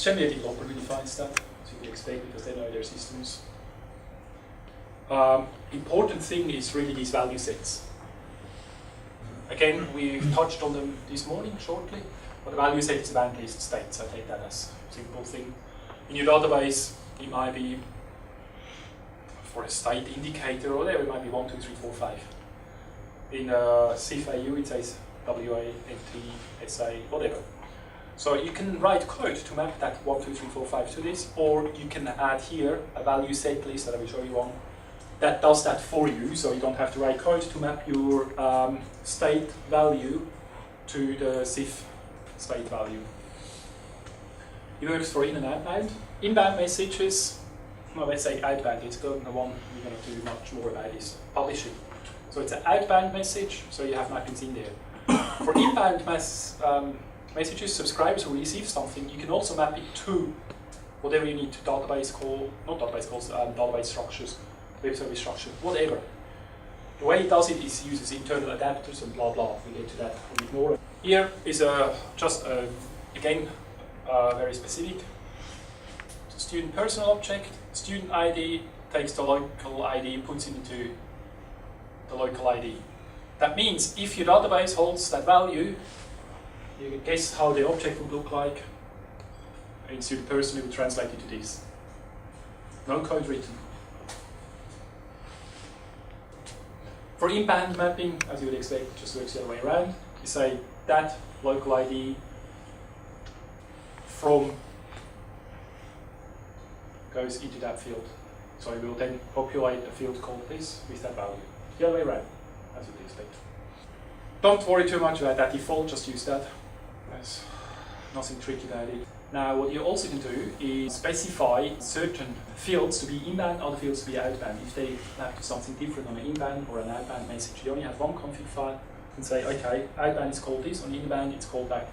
generally a developer who defines that, as you would expect, because they know their systems. Important thing is really these value sets. Again, we touched on them this morning shortly, but a value set is a band list states. I take that as a simple thing. In your database, it might be for a state indicator or whatever, it might be 1, 2, 3, 4, 5. In SIF AU, it says WA, NT, SA, whatever. So you can write code to map that 1, 2, 3, 4, 5 to this, or you can add here a value set list that I will show you on that does that for you, so you don't have to write code to map your state value to the SIF state value. It works for in and outbound. Inbound messages, well, let's say outbound, it's the one we're going to do much more about is publishing. So it's an outbound message, so you have mappings in there. For inbound messages, subscribers who receive something, you can also map it to whatever you need to database call, not database calls, database structures, web service structure, whatever. The way it does it is uses internal adapters and blah blah. We'll get to that a bit more. Here is again very specific. It's a student personal object. Student ID takes the local ID, puts it into the local ID. That means if your database holds that value, you can guess how the object would look like. In student person, it will translate it to this. No code written. For inbound mapping, as you would expect, it just works the other way around. You say that local ID from goes into that field. So it will then populate a field called this with that value. The other way around, as you would expect. Don't worry too much about that default, just use that. There's nothing tricky about it. Now, what you also can do is specify certain fields to be inbound, other fields to be outbound. If they map to something different on an inbound or an outbound message, you only have one config file and say, okay, outbound is called this, on inbound it's called that.